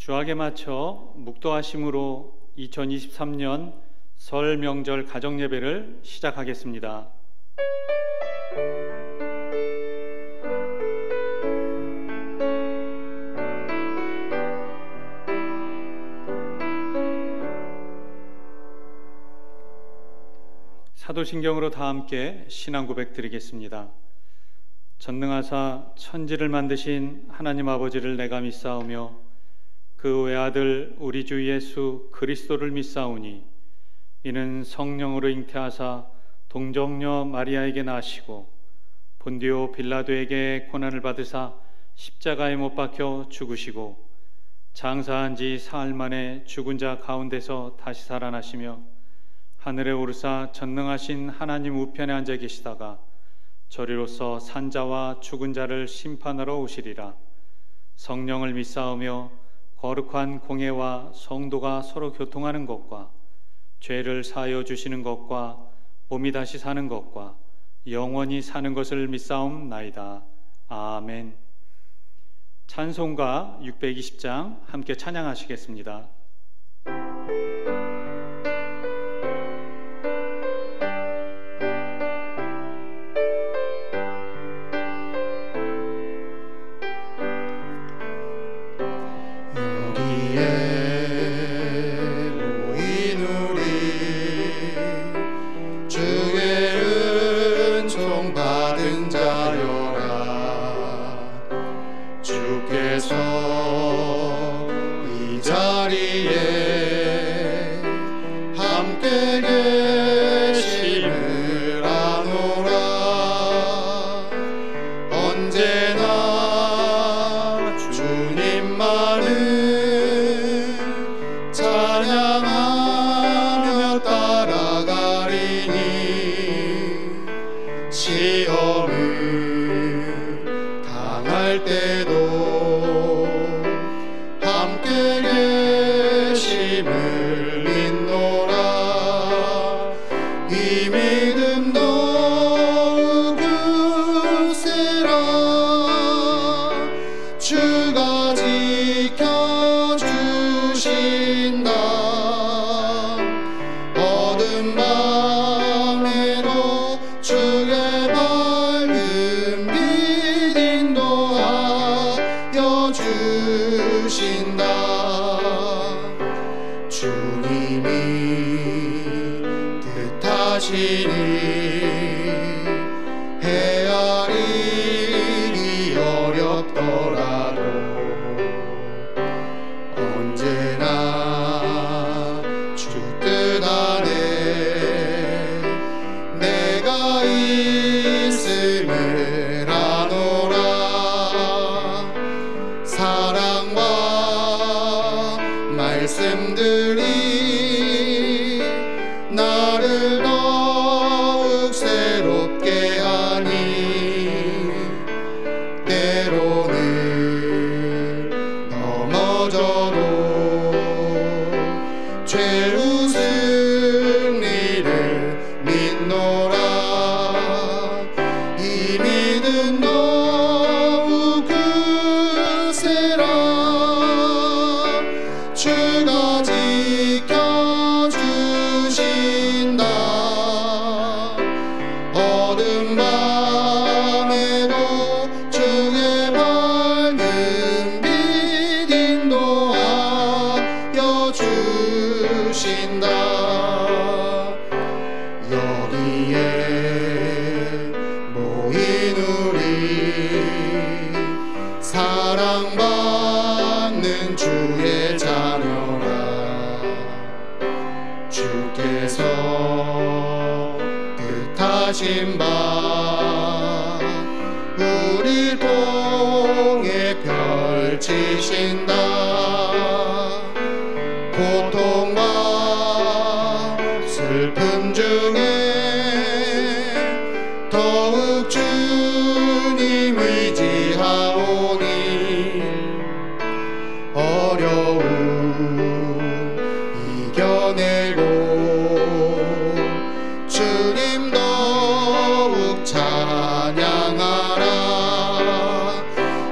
주학에 맞춰 묵도하심으로 2023년 설 명절 가정예배를 시작하겠습니다. 사도신경으로 다 함께 신앙 고백 드리겠습니다. 전능하사 천지를 만드신 하나님 아버지를 내가 믿사오며 그 외아들 우리 주 예수 그리스도를 믿사오니 이는 성령으로 잉태하사 동정녀 마리아에게 나시고 본디오 빌라도에게 고난을 받으사 십자가에 못 박혀 죽으시고 장사한 지 사흘 만에 죽은 자 가운데서 다시 살아나시며 하늘에 오르사 전능하신 하나님 우편에 앉아 계시다가 저리로서 산자와 죽은 자를 심판하러 오시리라. 성령을 믿사오며 거룩한 공회와 성도가 서로 교통하는 것과 죄를 사하여 주시는 것과 몸이 다시 사는 것과 영원히 사는 것을 믿사옵나이다. 아멘. 찬송가 620장 함께 찬양하시겠습니다.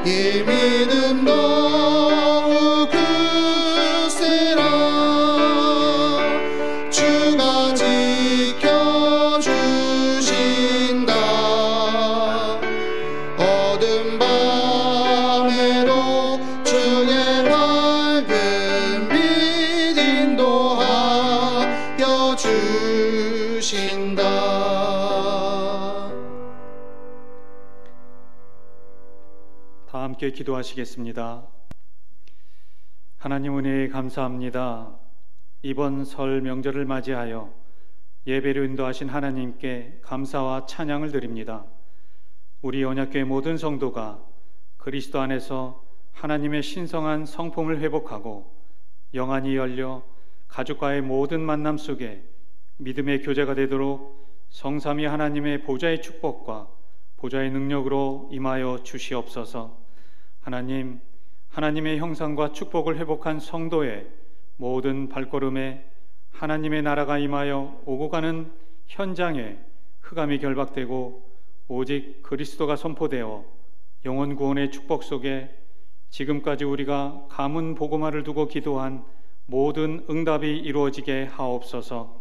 이 믿음 더욱 주신다. 다 함께 기도하시겠습니다. 하나님 은혜에 감사합니다. 이번 설 명절을 맞이하여 예배를 인도하신 하나님께 감사와 찬양을 드립니다. 우리 언약교회 모든 성도가 그리스도 안에서 하나님의 신성한 성품을 회복하고 영안이 열려 가족과의 모든 만남 속에 믿음의 교제가 되도록 성삼위 하나님의 보좌의 축복과 보좌의 능력으로 임하여 주시옵소서. 하나님, 하나님의 형상과 축복을 회복한 성도의 모든 발걸음에 하나님의 나라가 임하여 오고 가는 현장에 흑암이 결박되고 오직 그리스도가 선포되어 영원 구원의 축복 속에 지금까지 우리가 가문 복음화를 두고 기도한 모든 응답이 이루어지게 하옵소서.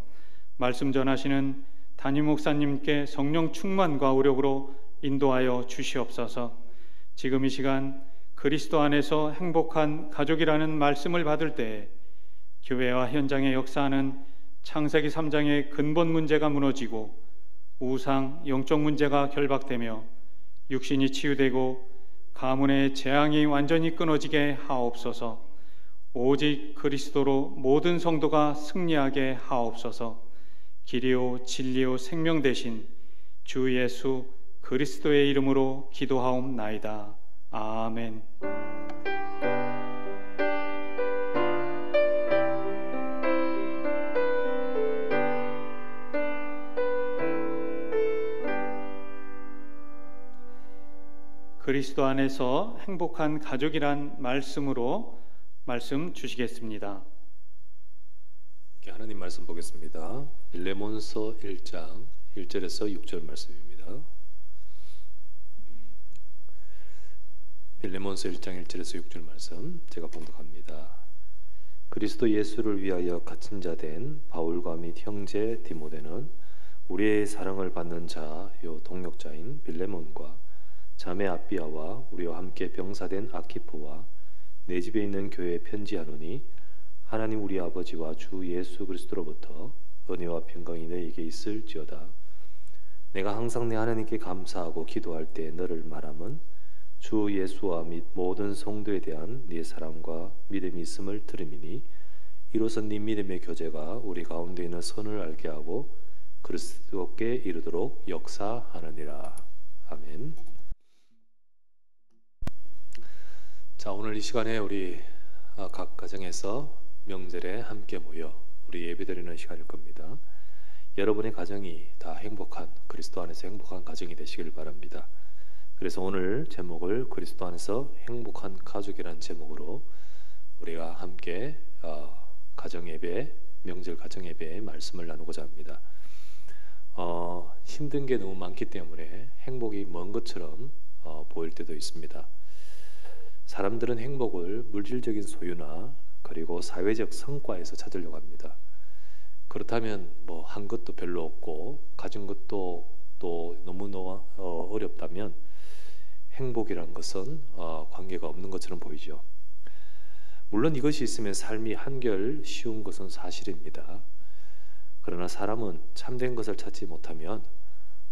말씀 전하시는 담임 목사님께 성령 충만과 의력으로 인도하여 주시옵소서. 지금 이 시간 그리스도 안에서 행복한 가족이라는 말씀을 받을 때에 교회와 현장에 역사하는 창세기 3장의 근본 문제가 무너지고 우상, 영적 문제가 결박되며 육신이 치유되고 가문의 재앙이 완전히 끊어지게 하옵소서. 오직 그리스도로 모든 성도가 승리하게 하옵소서. 길이요 진리요 생명 되신 주 예수 그리스도의 이름으로 기도하옵나이다. 아멘. 그리스도 안에서 행복한 가족이란 말씀으로 말씀 주시겠습니다. 하나님 말씀 보겠습니다. 빌레몬서 1장 1절에서 6절 말씀입니다. 빌레몬서 1장 1절에서 6절 말씀 제가 봉독합니다. 그리스도 예수를 위하여 갇힌 자 된 바울과 및 형제 디모데는 우리의 사랑을 받는 자요 동역자인 빌레몬과 자매 아비아와 우리와 함께 병사된 아키포와 내 집에 있는 교회에 편지하노니 하나님 우리 아버지와 주 예수 그리스도로부터 은혜와 평강이 너에게 있을지어다. 내가 항상 내 하나님께 감사하고 기도할 때 너를 말함은 주 예수와 및 모든 성도에 대한 네 사랑과 믿음이 있음을 들음이니 이로써 네 믿음의 교제가 우리 가운데 있는 선을 알게 하고 그리스도께 이르도록 역사하느니라. 아멘. 자, 오늘 이 시간에 우리 각 가정에서 명절에 함께 모여 우리 예배드리는 시간일 겁니다. 여러분의 가정이 다 행복한, 그리스도 안에서 행복한 가정이 되시길 바랍니다. 그래서 오늘 제목을 그리스도 안에서 행복한 가족이라는 제목으로 우리가 함께 가정예배, 명절 가정예배의 말씀을 나누고자 합니다. 힘든 게 너무 많기 때문에 행복이 먼 것처럼 보일 때도 있습니다. 사람들은 행복을 물질적인 소유나 그리고 사회적 성과에서 찾으려고 합니다. 그렇다면 뭐 한 것도 별로 없고 가진 것도 또 너무 어렵다면 행복이란 것은 관계가 없는 것처럼 보이죠. 물론 이것이 있으면 삶이 한결 쉬운 것은 사실입니다. 그러나 사람은 참된 것을 찾지 못하면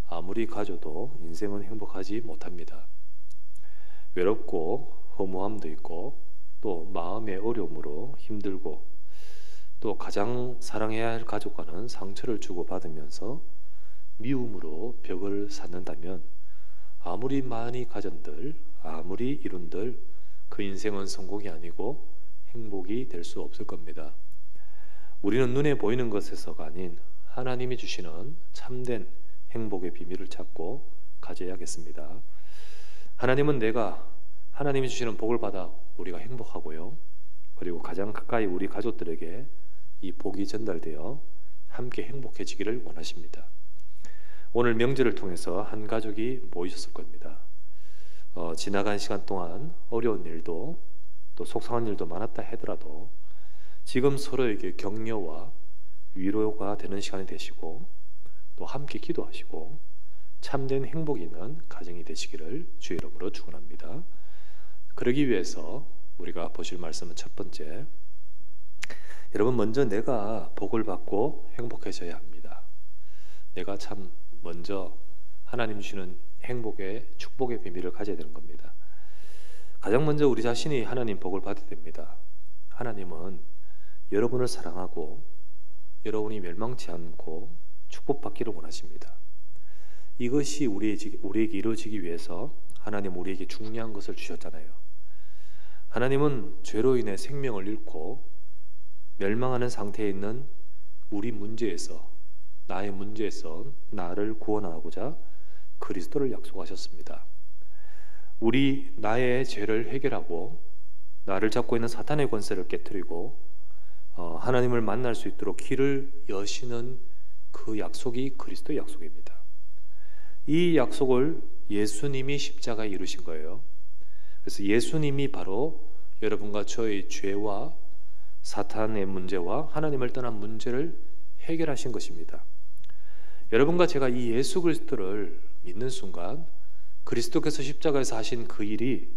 아무리 가져도 인생은 행복하지 못합니다. 외롭고 허무함도 있고 또 마음의 어려움으로 힘들고 또 가장 사랑해야 할 가족과는 상처를 주고받으면서 미움으로 벽을 쌓는다면 아무리 많이 가진들 아무리 이룬들 그 인생은 성공이 아니고 행복이 될 수 없을 겁니다. 우리는 눈에 보이는 것에서가 아닌 하나님이 주시는 참된 행복의 비밀을 찾고 가져야겠습니다. 하나님은 하나님이 주시는 복을 받아 우리가 행복하고요. 그리고 가장 가까이 우리 가족들에게 이 복이 전달되어 함께 행복해지기를 원하십니다. 오늘 명절을 통해서 한 가족이 모이셨을 겁니다. 지나간 시간 동안 어려운 일도 또 속상한 일도 많았다 하더라도 지금 서로에게 격려와 위로가 되는 시간이 되시고 또 함께 기도하시고 참된 행복이 있는 가정이 되시기를 주의 이름으로 축원합니다. 그러기 위해서 우리가 보실 말씀은 첫 번째, 여러분 먼저 내가 복을 받고 행복해져야 합니다. 내가 참 먼저 하나님 주시는 행복의 축복의 비밀을 가져야 되는 겁니다. 가장 먼저 우리 자신이 하나님 복을 받아야 됩니다. 하나님은 여러분을 사랑하고 여러분이 멸망치 않고 축복받기를 원하십니다. 이것이 우리에게 이루어지기 위해서 하나님 우리에게 중요한 것을 주셨잖아요. 하나님은 죄로 인해 생명을 잃고 멸망하는 상태에 있는 우리 문제에서, 나의 문제에서 나를 구원하고자 그리스도를 약속하셨습니다. 나의 죄를 해결하고 나를 잡고 있는 사탄의 권세를 깨뜨리고 하나님을 만날 수 있도록 길을 여시는 그 약속이 그리스도의 약속입니다. 이 약속을 예수님이 십자가에 이루신 거예요. 그래서 예수님이 바로 여러분과 저의 죄와 사탄의 문제와 하나님을 떠난 문제를 해결하신 것입니다. 여러분과 제가 이 예수 그리스도를 믿는 순간 그리스도께서 십자가에서 하신 그 일이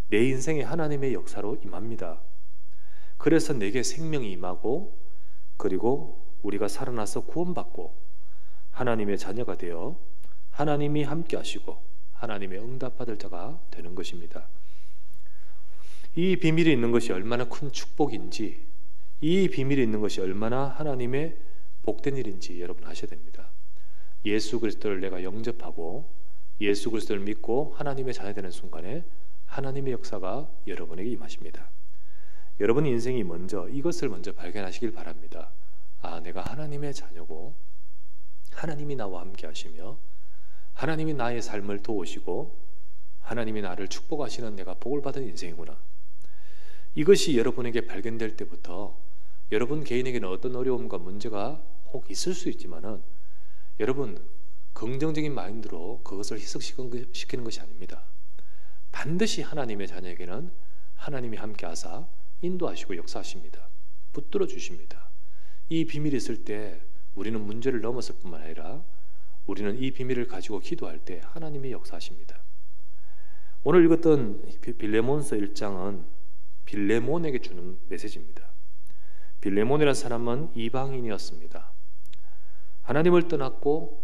내 인생에 하나님의 역사로 임합니다. 그래서 내게 생명이 임하고 그리고 우리가 살아나서 구원받고 하나님의 자녀가 되어 하나님이 함께 하시고 하나님의 응답받을 자가 되는 것입니다. 이 비밀이 있는 것이 얼마나 큰 축복인지, 이 비밀이 있는 것이 얼마나 하나님의 복된 일인지 여러분 아셔야 됩니다. 예수 그리스도를 내가 영접하고 예수 그리스도를 믿고 하나님의 자녀 되는 순간에 하나님의 역사가 여러분에게 임하십니다. 여러분 인생이 이것을 먼저 발견하시길 바랍니다. 내가 하나님의 자녀고 하나님이 나와 함께 하시며 하나님이 나의 삶을 도우시고 하나님이 나를 축복하시는 내가 복을 받은 인생이구나. 이것이 여러분에게 발견될 때부터 여러분 개인에게는 어떤 어려움과 문제가 혹 있을 수 있지만은 여러분 긍정적인 마인드로 그것을 희석시키는 것이 아닙니다. 반드시 하나님의 자녀에게는 하나님이 함께 하사 인도하시고 역사하십니다. 붙들어 주십니다. 이 비밀이 있을 때 우리는 문제를 넘었을 뿐만 아니라 우리는 이 비밀을 가지고 기도할 때 하나님이 역사하십니다. 오늘 읽었던 빌레몬서 1장은 빌레몬에게 주는 메시지입니다. 빌레몬이라는 사람은 이방인이었습니다. 하나님을 떠났고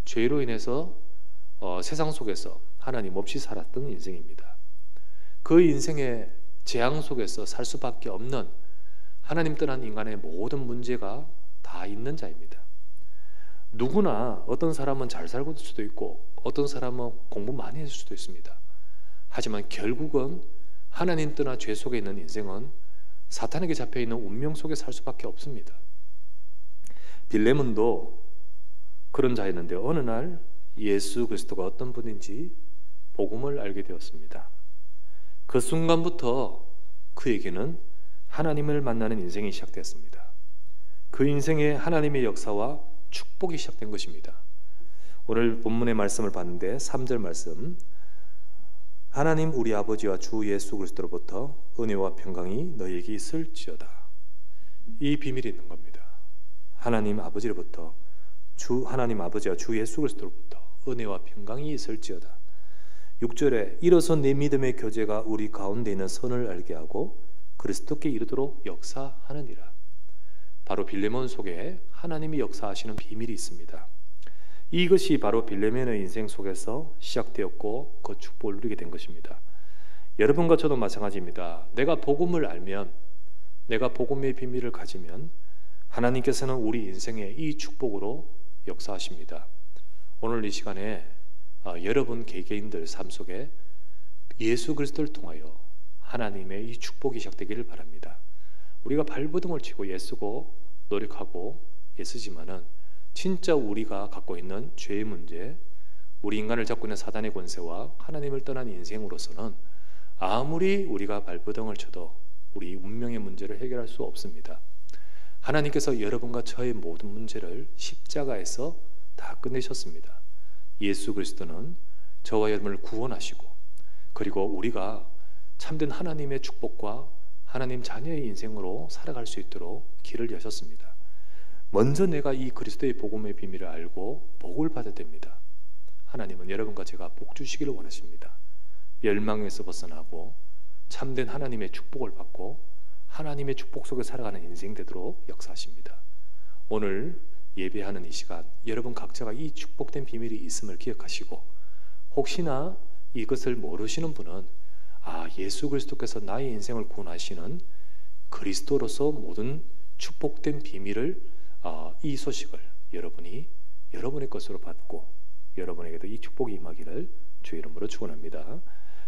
죄로 인해서 세상 속에서 하나님 없이 살았던 인생입니다. 그 인생의 재앙 속에서 살 수밖에 없는 하나님 떠난 인간의 모든 문제가 다 있는 자입니다. 누구나 어떤 사람은 잘 살고 있을 수도 있고 어떤 사람은 공부 많이 했을 수도 있습니다. 하지만 결국은 하나님 떠나 죄 속에 있는 인생은 사탄에게 잡혀있는 운명 속에 살 수밖에 없습니다. 빌레몬도 그런 자였는데 어느 날 예수 그리스도가 어떤 분인지 복음을 알게 되었습니다. 그 순간부터 그에게는 하나님을 만나는 인생이 시작되었습니다. 그 인생에 하나님의 역사와 축복이 시작된 것입니다. 오늘 본문의 말씀을 봤는데 3절 말씀, 하나님 우리 아버지와 주 예수 그리스도로부터 은혜와 평강이 너희에게 있을지어다. 이 비밀이 있는 겁니다. 하나님 아버지로부터 하나님 아버지와 주 예수 그리스도로부터 은혜와 평강이 있을지어다. 6절에 일어서 내 믿음의 교제가 우리 가운데 있는 선을 알게 하고 그리스도께 이르도록 역사하느니라. 바로 빌레몬 속에 하나님이 역사하시는 비밀이 있습니다. 이것이 바로 빌레몬의 인생 속에서 시작되었고 그 축복을 누리게 된 것입니다. 여러분과 저도 마찬가지입니다. 내가 복음을 알면, 내가 복음의 비밀을 가지면 하나님께서는 우리 인생에 이 축복으로 역사하십니다. 오늘 이 시간에 여러분 개개인들 삶 속에 예수 그리스도를 통하여 하나님의 이 축복이 시작되기를 바랍니다. 우리가 발버둥을 치고 애쓰고 노력하고 애쓰지만은 진짜 우리가 갖고 있는 죄의 문제, 우리 인간을 잡고 있는 사단의 권세와 하나님을 떠난 인생으로서는 아무리 우리가 발버둥을 쳐도 우리 운명의 문제를 해결할 수 없습니다. 하나님께서 여러분과 저의 모든 문제를 십자가에서 다 끝내셨습니다. 예수 그리스도는 저와 여러분을 구원하시고 그리고 우리가 참된 하나님의 축복과 하나님 자녀의 인생으로 살아갈 수 있도록 길을 여셨습니다. 먼저 내가 이 그리스도의 복음의 비밀을 알고 복을 받아야 됩니다. 하나님은 여러분과 제가 복 주시기를 원하십니다. 멸망에서 벗어나고 참된 하나님의 축복을 받고 하나님의 축복 속에 살아가는 인생 되도록 역사하십니다. 오늘 예배하는 이 시간, 여러분 각자가 이 축복된 비밀이 있음을 기억하시고, 혹시나 이것을 모르시는 분은 예수 그리스도께서 나의 인생을 구원하시는 그리스도로서 모든 축복된 비밀을, 이 소식을 여러분이 여러분의 것으로 받고 여러분에게도 이 축복이 임하기를 주의 이름으로 축원합니다.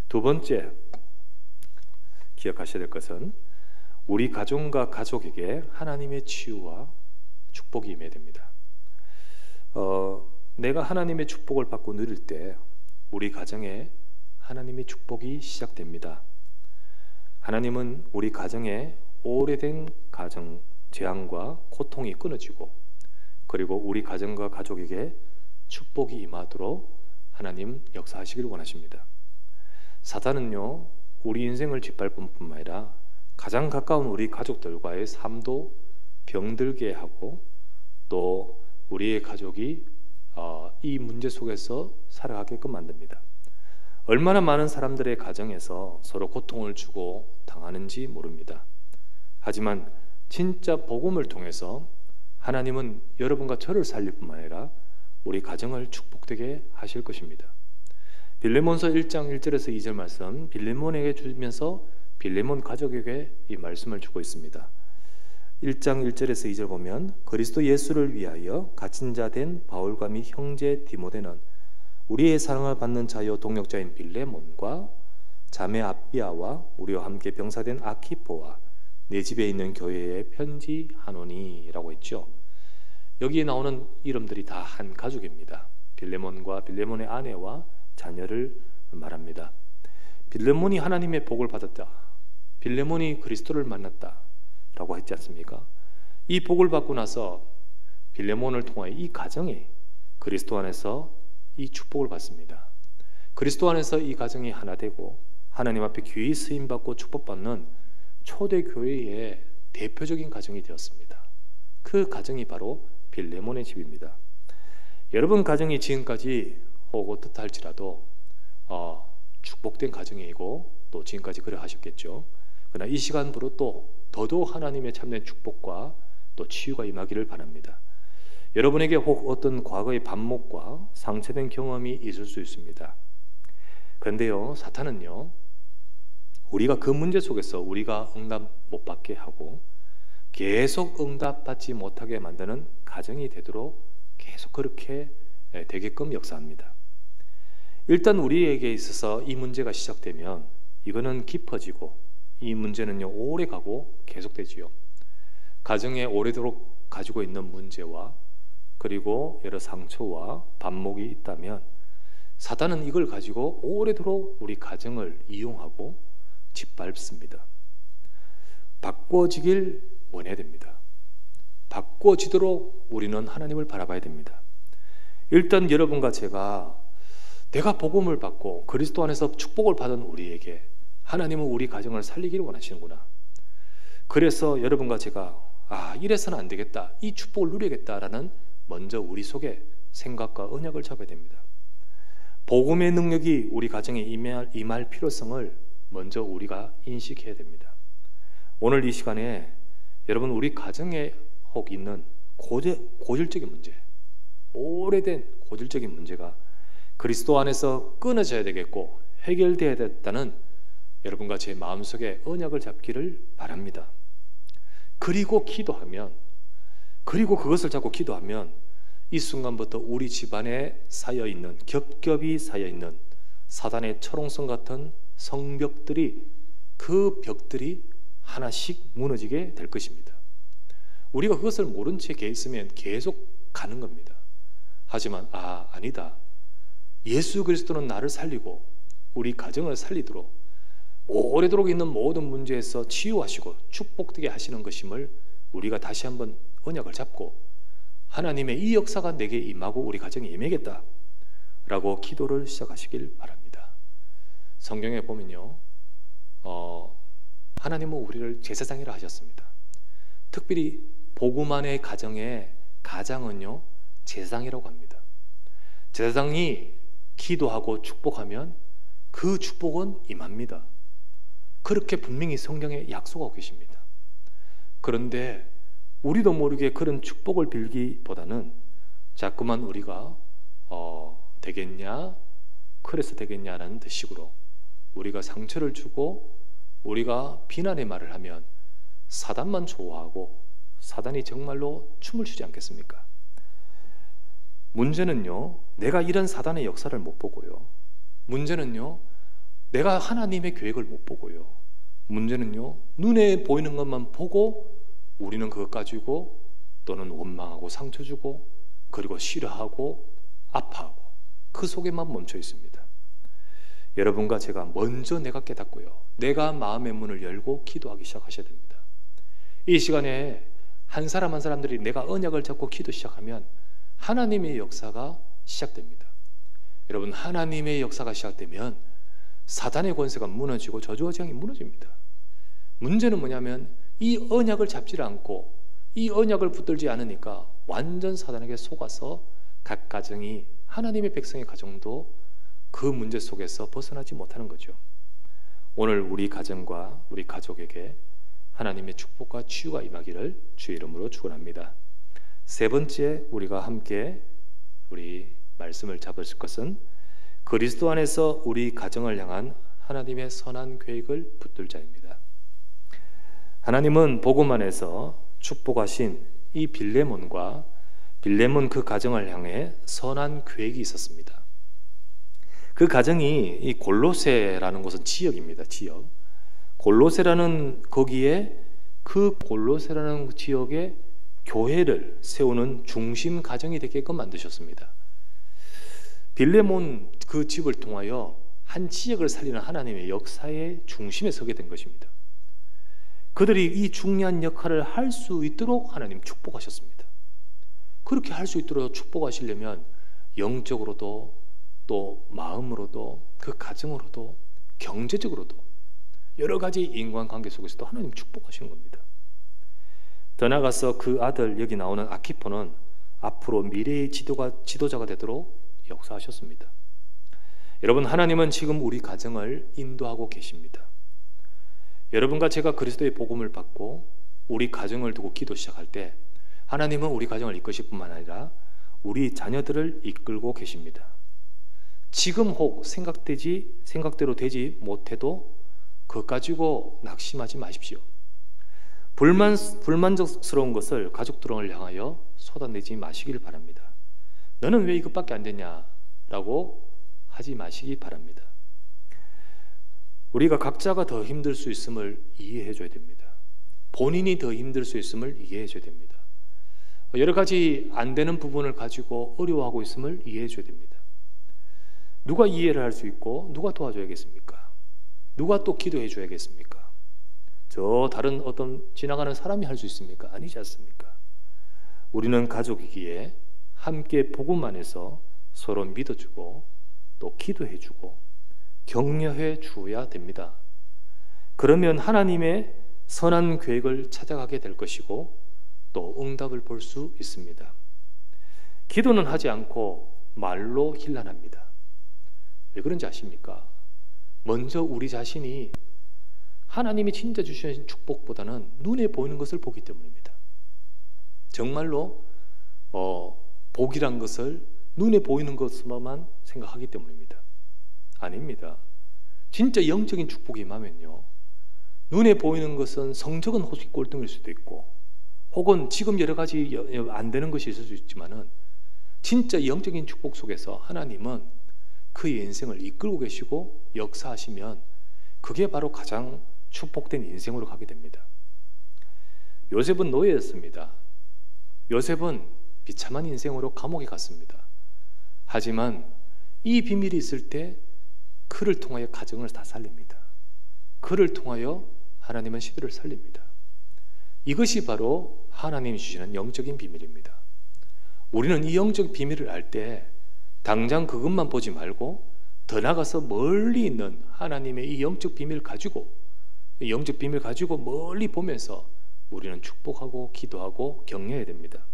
두 번째 기억하셔야 될 것은, 우리 가정과 가족에게 하나님의 치유와 축복이 임해야 됩니다. 내가 하나님의 축복을 받고 누릴 때 우리 가정에 하나님의 축복이 시작됩니다. 하나님은 우리 가정에 오래된 가정 재앙과 고통이 끊어지고, 그리고 우리 가정과 가족에게 축복이 임하도록 하나님 역사하시길 원하십니다. 사탄은요, 우리 인생을 짓밟을 뿐만 아니라 가장 가까운 우리 가족들과의 삶도 병들게 하고, 또 우리의 가족이 이 문제 속에서 살아가게끔 만듭니다. 얼마나 많은 사람들의 가정에서 서로 고통을 주고 당하는지 모릅니다. 하지만 진짜 복음을 통해서 하나님은 여러분과 저를 살릴 뿐만 아니라 우리 가정을 축복되게 하실 것입니다. 빌레몬서 1장 1절에서 2절 말씀, 빌레몬에게 주면서 빌레몬 가족에게 이 말씀을 주고 있습니다. 1장 1절에서 2절 보면, 그리스도 예수를 위하여 갇힌 자 된 바울과 및 형제 디모데는 우리의 사랑을 받는 자요 동역자인 빌레몬과 자매 아비아와 우리와 함께 병사된 아키포와 내 집에 있는 교회에 편지하노니 라고 했죠. 여기에 나오는 이름들이 다 한 가족입니다. 빌레몬과 빌레몬의 아내와 자녀를 말합니다. 빌레몬이 하나님의 복을 받았다, 빌레몬이 그리스도를 만났다 라고 했지 않습니까? 이 복을 받고 나서 빌레몬을 통하여 이 가정이 그리스도 안에서 이 축복을 받습니다. 그리스도 안에서 이 가정이 하나 되고 하나님 앞에 귀히 쓰임받고 축복받는 초대교회의 대표적인 가정이 되었습니다. 그 가정이 바로 빌레몬의 집입니다. 여러분 가정이 지금까지 혹 어떻다 할지라도 축복된 가정이고 또 지금까지 그래 하셨겠죠. 그러나 이 시간부로 또 더더욱 하나님의 참된 축복과 또 치유가 임하기를 바랍니다. 여러분에게 혹 어떤 과거의 반목과 상처된 경험이 있을 수 있습니다. 그런데요, 사탄은요, 우리가 그 문제 속에서 우리가 응답 못 받게 하고 계속 응답받지 못하게 만드는 가정이 되도록 계속 그렇게 되게끔 역사합니다. 일단 우리에게 있어서 이 문제가 시작되면 이거는 깊어지고 이 문제는요 오래 가고 계속되지요. 가정에 오래도록 가지고 있는 문제와 그리고 여러 상처와 반목이 있다면 사탄은 이걸 가지고 오래도록 우리 가정을 이용하고 짓밟습니다. 바꿔지길 원해야 됩니다. 바꿔지도록 우리는 하나님을 바라봐야 됩니다. 일단 여러분과 제가 내가 복음을 받고 그리스도 안에서 축복을 받은 우리에게 하나님은 우리 가정을 살리기를 원하시는구나. 그래서 여러분과 제가 이래서는 안 되겠다, 이 축복을 누리겠다라는 먼저 우리 속에 생각과 언약을 잡아야 됩니다. 복음의 능력이 우리 가정에 임할 필요성을 먼저 우리가 인식해야 됩니다. 오늘 이 시간에 여러분 우리 가정에 혹 있는 고질적인 문제, 오래된 고질적인 문제가 그리스도 안에서 끊어져야 되겠고 해결되어야 됐다는 여러분과 제 마음속에 언약을 잡기를 바랍니다. 그리고 기도하면, 그리고 그것을 잡고 기도하면 이 순간부터 우리 집안에 쌓여있는, 겹겹이 쌓여있는 사단의 철옹성 같은 성벽들이, 그 벽들이 하나씩 무너지게 될 것입니다. 우리가 그것을 모른 채 있으면 계속 가는 겁니다. 하지만 아니다, 예수 그리스도는 나를 살리고 우리 가정을 살리도록 오래도록 있는 모든 문제에서 치유하시고 축복되게 하시는 것임을 우리가 다시 한번 언약을 잡고 하나님의 이 역사가 내게 임하고 우리 가정에 임하겠다 라고 기도를 시작하시길 바랍니다. 성경에 보면요, 하나님은 우리를 제사장이라 하셨습니다. 특별히 복음 안의 가정의 가장은요 제사장이라고 합니다. 제사장이 기도하고 축복하면 그 축복은 임합니다. 그렇게 분명히 성경에 약속하고 계십니다. 그런데 우리도 모르게 그런 축복을 빌기보다는 자꾸만 우리가 되겠냐, 그래서 되겠냐라는 식으로 우리가 상처를 주고 우리가 비난의 말을 하면 사단만 좋아하고 사단이 정말로 춤을 추지 않겠습니까? 문제는요, 내가 이런 사단의 역사를 못 보고요. 문제는요, 내가 하나님의 계획을 못 보고요. 문제는요, 눈에 보이는 것만 보고 우리는 그것 가지고 또는 원망하고 상처 주고 그리고 싫어하고 아파하고 그 속에만 멈춰 있습니다. 여러분과 제가 먼저 내가 깨닫고요, 내가 마음의 문을 열고 기도하기 시작하셔야 됩니다. 이 시간에 한 사람 한 사람들이 내가 언약을 잡고 기도 시작하면 하나님의 역사가 시작됩니다. 여러분, 하나님의 역사가 시작되면 사단의 권세가 무너지고 저주와 재앙이 무너집니다. 문제는 뭐냐면 이 언약을 잡지 않고 이 언약을 붙들지 않으니까 완전 사단에게 속아서 각 가정이, 하나님의 백성의 가정도 그 문제 속에서 벗어나지 못하는 거죠. 오늘 우리 가정과 우리 가족에게 하나님의 축복과 치유가 임하기를 주의 이름으로 축원합니다. 세 번째 우리가 함께 우리 말씀을 잡을 것은 그리스도 안에서 우리 가정을 향한 하나님의 선한 계획을 붙들자입니다. 하나님은 복음 안에서 축복하신 이 빌레몬과 빌레몬 그 가정을 향해 선한 계획이 있었습니다. 그 가정이 이 골로새라는 곳은 지역입니다. 지역. 골로새라는 거기에 그 골로새라는 지역에 교회를 세우는 중심 가정이 되게끔 만드셨습니다. 빌레몬 그 집을 통하여 한 지역을 살리는 하나님의 역사의 중심에 서게 된 것입니다. 그들이 이 중요한 역할을 할 수 있도록 하나님 축복하셨습니다. 그렇게 할 수 있도록 축복하시려면 영적으로도 또 마음으로도 그 가정으로도 경제적으로도 여러 가지 인간관계 속에서도 하나님 축복하시는 겁니다. 더 나아가서 그 아들, 여기 나오는 아키포는 앞으로 미래의 지도자가 되도록 역사하셨습니다. 여러분, 하나님은 지금 우리 가정을 인도하고 계십니다. 여러분과 제가 그리스도의 복음을 받고 우리 가정을 두고 기도 시작할 때 하나님은 우리 가정을 이끄실 뿐만 아니라 우리 자녀들을 이끌고 계십니다. 지금 혹 생각대로 되지 못해도 그것 가지고 낙심하지 마십시오. 불만족스러운 것을 가족들을 향하여 쏟아내지 마시길 바랍니다. 너는 왜 이것밖에 안 되냐? 라고 하지 마시기 바랍니다. 우리가 각자가 더 힘들 수 있음을 이해해 줘야 됩니다. 본인이 더 힘들 수 있음을 이해해 줘야 됩니다. 여러 가지 안 되는 부분을 가지고 어려워하고 있음을 이해해 줘야 됩니다. 누가 이해를 할 수 있고 누가 도와줘야겠습니까? 누가 또 기도해 줘야겠습니까? 저 다른 어떤 지나가는 사람이 할 수 있습니까? 아니지 않습니까? 우리는 가족이기에 함께 복음 안에서 서로 믿어주고 또 기도해주고 격려해 주어야 됩니다. 그러면 하나님의 선한 계획을 찾아가게 될 것이고 또 응답을 볼 수 있습니다. 기도는 하지 않고 말로 힐난합니다. 왜 그런지 아십니까? 먼저 우리 자신이 하나님이 진짜 주시는 축복보다는 눈에 보이는 것을 보기 때문입니다. 정말로 복이란 것을 눈에 보이는 것만 생각하기 때문입니다. 아닙니다. 진짜 영적인 축복이 임하면요, 눈에 보이는 것은 성적은 혹시 꼴등일 수도 있고 혹은 지금 여러 가지 안 되는 것이 있을 수 있지만은 진짜 영적인 축복 속에서 하나님은 그의 인생을 이끌고 계시고 역사하시면 그게 바로 가장 축복된 인생으로 가게 됩니다. 요셉은 노예였습니다. 요셉은 비참한 인생으로 감옥에 갔습니다. 하지만 이 비밀이 있을 때 그를 통하여 가정을 다 살립니다. 그를 통하여 하나님은 시대를 살립니다. 이것이 바로 하나님이 주시는 영적인 비밀입니다. 우리는 이 영적 비밀을 알 때 당장 그것만 보지 말고 더 나가서 멀리 있는 하나님의 이 영적 비밀을 가지고 멀리 보면서 우리는 축복하고 기도하고 격려해야 됩니다.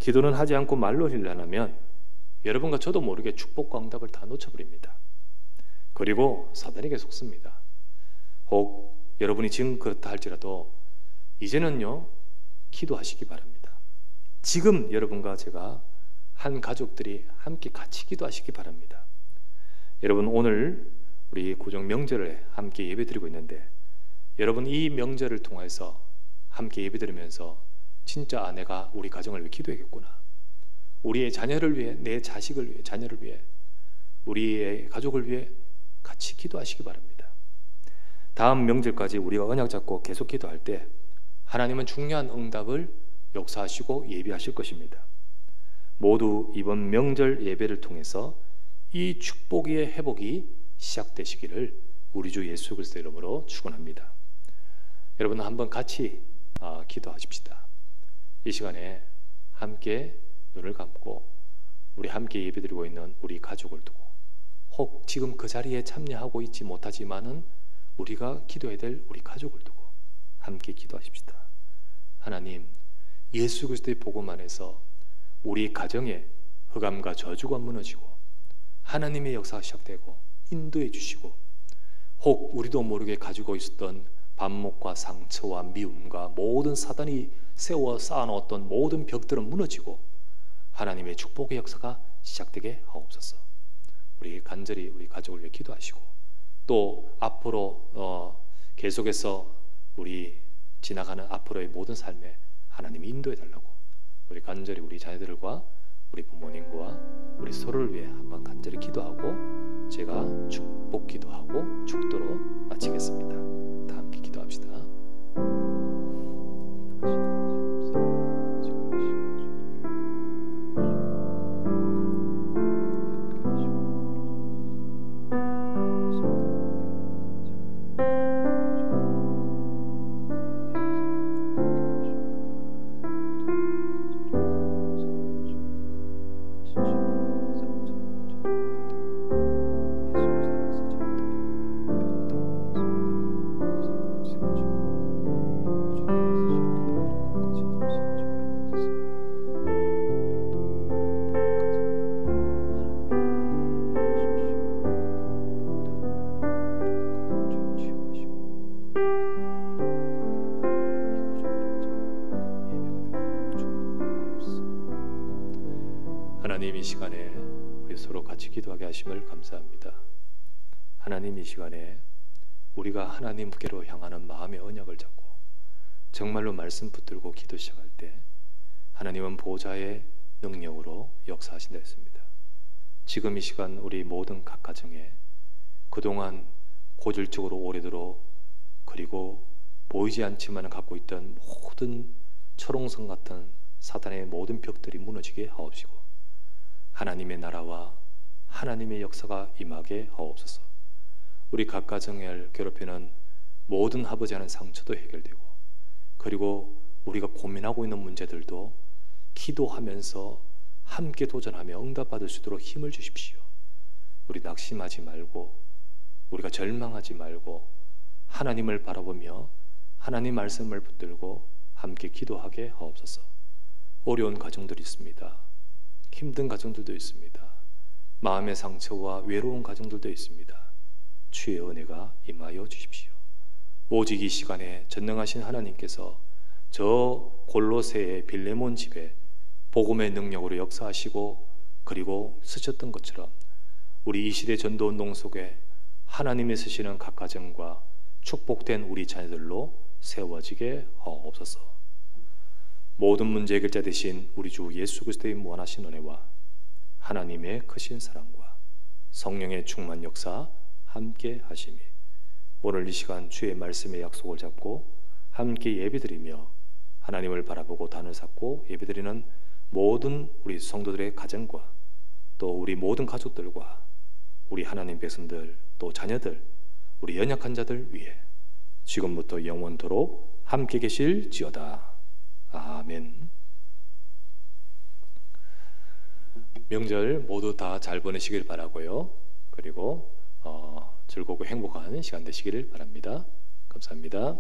기도는 하지 않고 말로 힐난하면 여러분과 저도 모르게 축복과 응답을 다 놓쳐버립니다. 그리고 사단에게 속습니다. 혹 여러분이 지금 그렇다 할지라도 이제는요, 기도하시기 바랍니다. 지금 여러분과 제가 한 가족들이 함께 같이 기도하시기 바랍니다. 여러분, 오늘 우리 구정 명절에 함께 예배드리고 있는데, 여러분 이 명절을 통해서 함께 예배드리면서 진짜 내가 우리 가정을 위해 기도해야겠구나, 우리의 자녀를 위해, 내 자식을 위해, 자녀를 위해, 우리의 가족을 위해 같이 기도하시기 바랍니다. 다음 명절까지 우리가 언약 잡고 계속 기도할 때 하나님은 중요한 응답을 역사하시고 예비하실 것입니다. 모두 이번 명절 예배를 통해서 이 축복의 회복이 시작되시기를 우리 주 예수 그리스도 이름으로 축원합니다. 여러분, 한번 같이 기도하십시다. 이 시간에 함께 눈을 감고 우리 함께 예배드리고 있는 우리 가족을 두고, 혹 지금 그 자리에 참여하고 있지 못하지만은 우리가 기도해야 될 우리 가족을 두고 함께 기도하십시다. 하나님, 예수 그리스도의 복음 안에서 우리 가정에 흑암과 저주가 무너지고 하나님의 역사가 시작되고 인도해 주시고, 혹 우리도 모르게 가지고 있었던 반목과 상처와 미움과 모든 사단이 세워 쌓아놓았던 모든 벽들은 무너지고 하나님의 축복의 역사가 시작되게 하옵소서. 우리 간절히 우리 가족을 위해 기도하시고, 또 앞으로 계속해서 우리 지나가는 앞으로의 모든 삶에 하나님이 인도해 달라고 우리 간절히 우리 자녀들과 우리 부모님과 우리 서로를 위해 한번 간절히 기도하고 제가 축복 기도하고 축도로 마치겠습니다. 다 함께 기도합시다. 하나님, 이 시간에 우리 서로 같이 기도하게 하심을 감사합니다. 하나님, 이 시간에 우리가 하나님께로 향하는 마음의 언약을 잡고 정말로 말씀 붙들고 기도 시작할 때 하나님은 보좌의 능력으로 역사하신다 했습니다. 지금 이 시간 우리 모든 각 가정에 그동안 고질적으로 오래도록 그리고 보이지 않지만 갖고 있던 모든 철옹성 같은 사단의 모든 벽들이 무너지게 하옵시고 하나님의 나라와 하나님의 역사가 임하게 하옵소서. 우리 각 가정을 괴롭히는 모든 아버지 하는 상처도 해결되고, 그리고 우리가 고민하고 있는 문제들도 기도하면서 함께 도전하며 응답받을 수 있도록 힘을 주십시오. 우리 낙심하지 말고 우리가 절망하지 말고 하나님을 바라보며 하나님 말씀을 붙들고 함께 기도하게 하옵소서. 어려운 가정들이 있습니다. 힘든 가정들도 있습니다. 마음의 상처와 외로운 가정들도 있습니다. 주의 은혜가 임하여 주십시오. 오직 이 시간에 전능하신 하나님께서 저 골로새의 빌레몬 집에 복음의 능력으로 역사하시고 그리고 쓰셨던 것처럼 우리 이 시대 전도운동 속에 하나님이 쓰시는 각 가정과 축복된 우리 자녀들로 세워지게 하옵소서. 모든 문제 해결자 되신 우리 주 예수 그리스도의 무한하신 은혜와 하나님의 크신 사랑과 성령의 충만 역사 함께 하심이 오늘 이 시간 주의 말씀의 약속을 잡고 함께 예배드리며 하나님을 바라보고 단을 쌓고 예배드리는 모든 우리 성도들의 가정과 또 우리 모든 가족들과 우리 하나님 백성들 또 자녀들 우리 연약한 자들 위해 지금부터 영원토록 함께 계실지어다. 아멘. 명절 모두 다 잘 보내시길 바라고요. 그리고 즐겁고 행복한 시간 되시기를 바랍니다. 감사합니다.